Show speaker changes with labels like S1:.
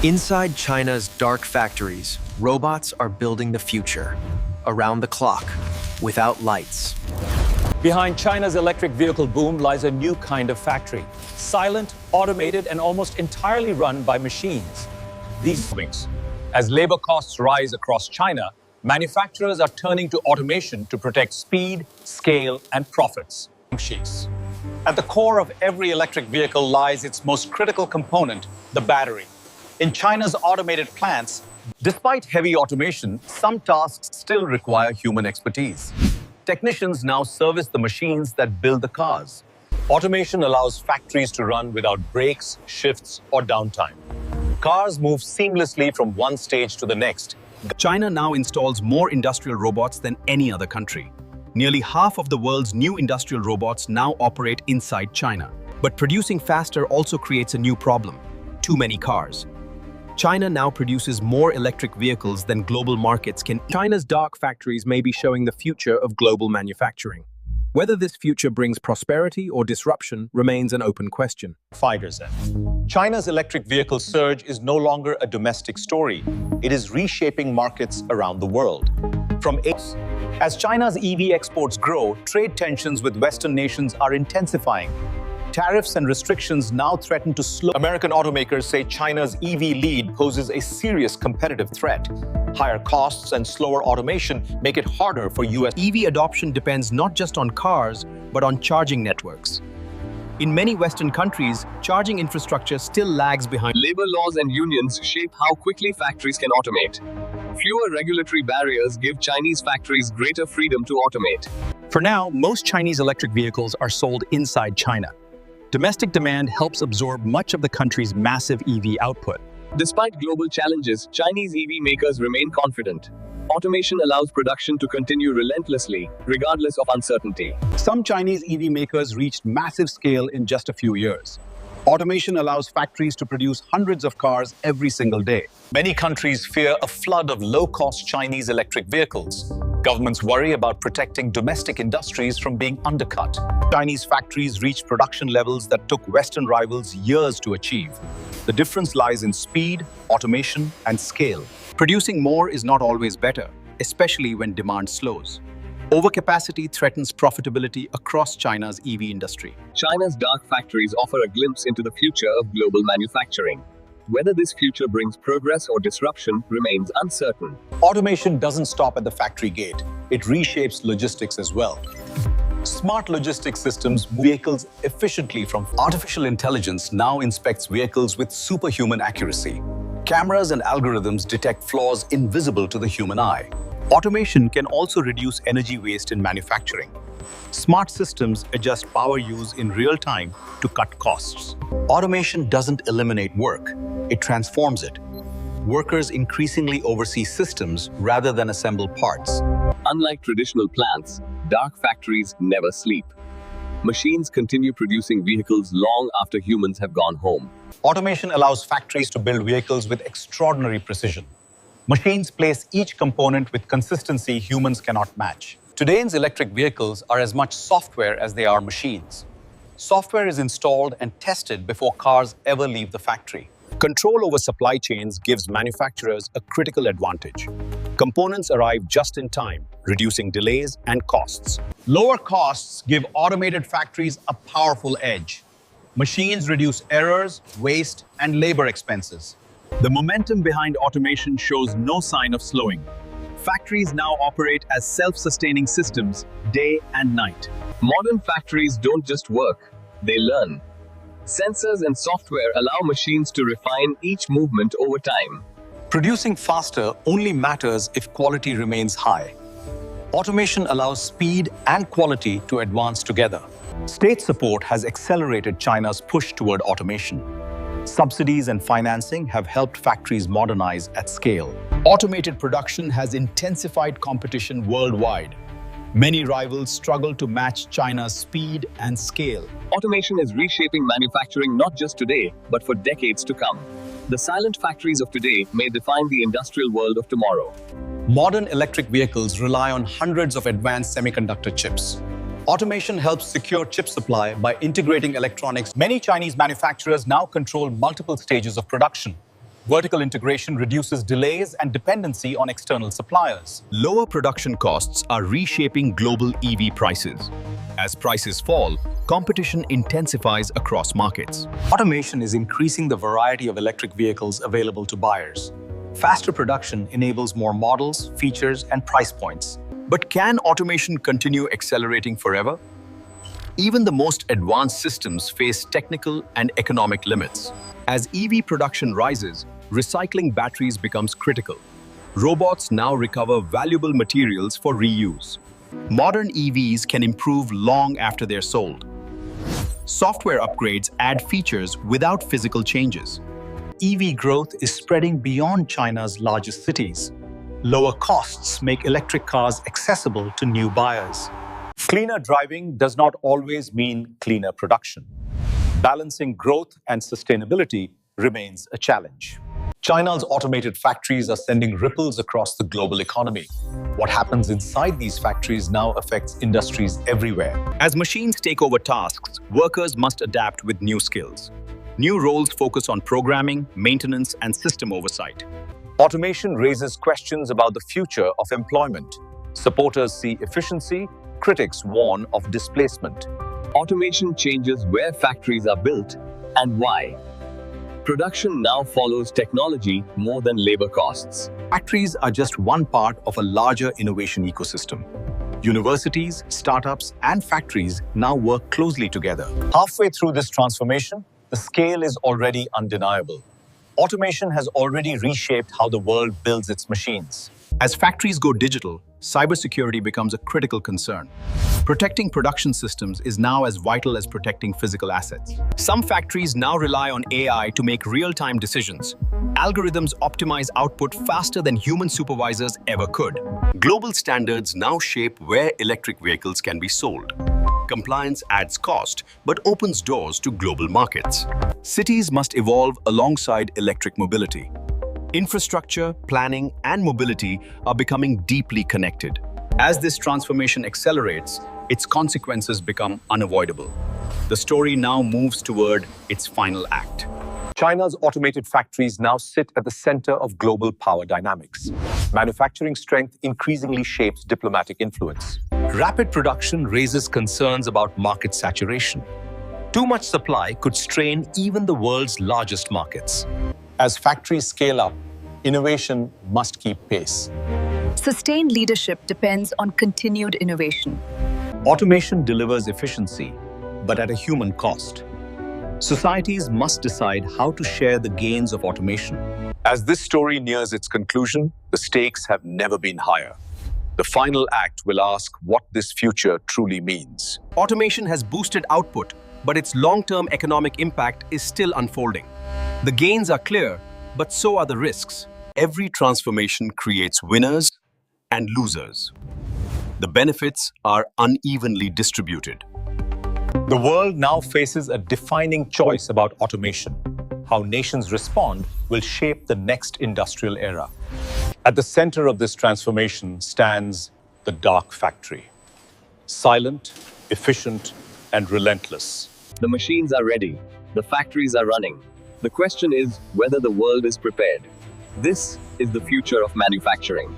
S1: Inside China's dark factories, robots are building the future, around the clock, without lights.
S2: Behind China's electric vehicle boom lies a new kind of factory, silent, automated, and almost entirely run by machines. These things. As labor costs rise across China, manufacturers are turning to automation to protect speed, scale, and profits. At the core of every electric vehicle lies its most critical component, the battery. In China's automated plants, despite heavy automation, some tasks still require human expertise. Technicians now service the machines that build the cars. Automation allows factories to run without breaks, shifts, or downtime. Cars move seamlessly from one stage to the next.
S3: China now installs more industrial robots than any other country. Nearly half of the world's new industrial robots now operate inside China. But producing faster also creates a new problem: too many cars. China now produces more electric vehicles than global markets can. China's dark factories may be showing the future of global manufacturing. Whether this future brings prosperity or disruption remains an open question.
S2: Fighters in. China's electric vehicle surge is no longer a domestic story. It is reshaping markets around the world. As China's EV exports grow, trade tensions with Western nations are intensifying. Tariffs and restrictions now threaten to slow. American automakers say China's EV lead poses a serious competitive threat. Higher costs and slower automation make it harder for US
S3: EV adoption depends not just on cars, but on charging networks. In many Western countries, charging infrastructure still lags behind.
S4: Labor laws and unions shape how quickly factories can automate. Fewer regulatory barriers give Chinese factories greater freedom to automate.
S5: For now, most Chinese electric vehicles are sold inside China. Domestic demand helps absorb much of the country's massive EV output.
S4: Despite global challenges, Chinese EV makers remain confident. Automation allows production to continue relentlessly, regardless of uncertainty.
S5: Some Chinese EV makers reached massive scale in just a few years. Automation allows factories to produce hundreds of cars every single day.
S2: Many countries fear a flood of low-cost Chinese electric vehicles. Governments worry about protecting domestic industries from being undercut. Chinese factories reach production levels that took Western rivals years to achieve. The difference lies in speed, automation, and scale.
S3: Producing more is not always better, especially when demand slows. Overcapacity threatens profitability across China's EV industry.
S4: China's dark factories offer a glimpse into the future of global manufacturing. Whether this future brings progress or disruption remains uncertain.
S2: Automation doesn't stop at the factory gate. It reshapes logistics as well. Smart logistics systems move vehicles efficiently from.
S3: Artificial intelligence now inspects vehicles with superhuman accuracy. Cameras and algorithms detect flaws invisible to the human eye. Automation can also reduce energy waste in manufacturing. Smart systems adjust power use in real time to cut costs. Automation doesn't eliminate work, it transforms it. Workers increasingly oversee systems rather than assemble parts.
S4: Unlike traditional plants, dark factories never sleep. Machines continue producing vehicles long after humans have gone home.
S2: Automation allows factories to build vehicles with extraordinary precision. Machines place each component with consistency humans cannot match. Today's electric vehicles are as much software as they are machines. Software is installed and tested before cars ever leave the factory.
S3: Control over supply chains gives manufacturers a critical advantage. Components arrive just in time, reducing delays and costs.
S2: Lower costs give automated factories a powerful edge. Machines reduce errors, waste, and labor expenses.
S3: The momentum behind automation shows no sign of slowing. Factories now operate as self-sustaining systems day and night.
S4: Modern factories don't just work, they learn. Sensors and software allow machines to refine each movement over time.
S2: Producing faster only matters if quality remains high. Automation allows speed and quality to advance together. State support has accelerated China's push toward automation. Subsidies and financing have helped factories modernize at scale. Automated production has intensified competition worldwide. Many rivals struggle to match China's speed and scale.
S4: Automation is reshaping manufacturing not just today, but for decades to come. The silent factories of today may define the industrial world of tomorrow.
S2: Modern electric vehicles rely on hundreds of advanced semiconductor chips. Automation helps secure chip supply by integrating electronics. Many Chinese manufacturers now control multiple stages of production. Vertical integration reduces delays and dependency on external suppliers.
S3: Lower production costs are reshaping global EV prices. As prices fall, competition intensifies across markets.
S2: Automation is increasing the variety of electric vehicles available to buyers. Faster production enables more models, features, and price points.
S3: But can automation continue accelerating forever? Even the most advanced systems face technical and economic limits. As EV production rises, recycling batteries becomes critical. Robots now recover valuable materials for reuse. Modern EVs can improve long after they're sold. Software upgrades add features without physical changes.
S2: EV growth is spreading beyond China's largest cities. Lower costs make electric cars accessible to new buyers. Cleaner driving does not always mean cleaner production. Balancing growth and sustainability remains a challenge. China's automated factories are sending ripples across the global economy. What happens inside these factories now affects industries everywhere.
S3: As machines take over tasks, workers must adapt with new skills. New roles focus on programming, maintenance, and system oversight.
S2: Automation raises questions about the future of employment. Supporters see efficiency, critics warn of displacement.
S4: Automation changes where factories are built and why. Production now follows technology more than labor costs.
S2: Factories are just one part of a larger innovation ecosystem. Universities, startups, and factories now work closely together. Halfway through this transformation, the scale is already undeniable. Automation has already reshaped how the world builds its machines.
S3: As factories go digital, cybersecurity becomes a critical concern. Protecting production systems is now as vital as protecting physical assets. Some factories now rely on AI to make real-time decisions. Algorithms optimize output faster than human supervisors ever could. Global standards now shape where electric vehicles can be sold. Compliance adds cost, but opens doors to global markets. Cities must evolve alongside electric mobility. Infrastructure, planning, and mobility are becoming deeply connected. As this transformation accelerates, its consequences become unavoidable. The story now moves toward its final act.
S2: China's automated factories now sit at the center of global power dynamics. Manufacturing strength increasingly shapes diplomatic influence. Rapid production raises concerns about market saturation. Too much supply could strain even the world's largest markets. As factories scale up, innovation must keep pace.
S6: Sustained leadership depends on continued innovation.
S2: Automation delivers efficiency, but at a human cost. Societies must decide how to share the gains of automation. As this story nears its conclusion, the stakes have never been higher. The final act will ask what this future truly means.
S3: Automation has boosted output, but its long-term economic impact is still unfolding. The gains are clear, but so are the risks. Every transformation creates winners and losers. The benefits are unevenly distributed.
S2: The world now faces a defining choice about automation. How nations respond will shape the next industrial era. At the center of this transformation stands the dark factory. Silent, efficient, and relentless.
S4: The machines are ready. The factories are running. The question is whether the world is prepared. This is the future of manufacturing.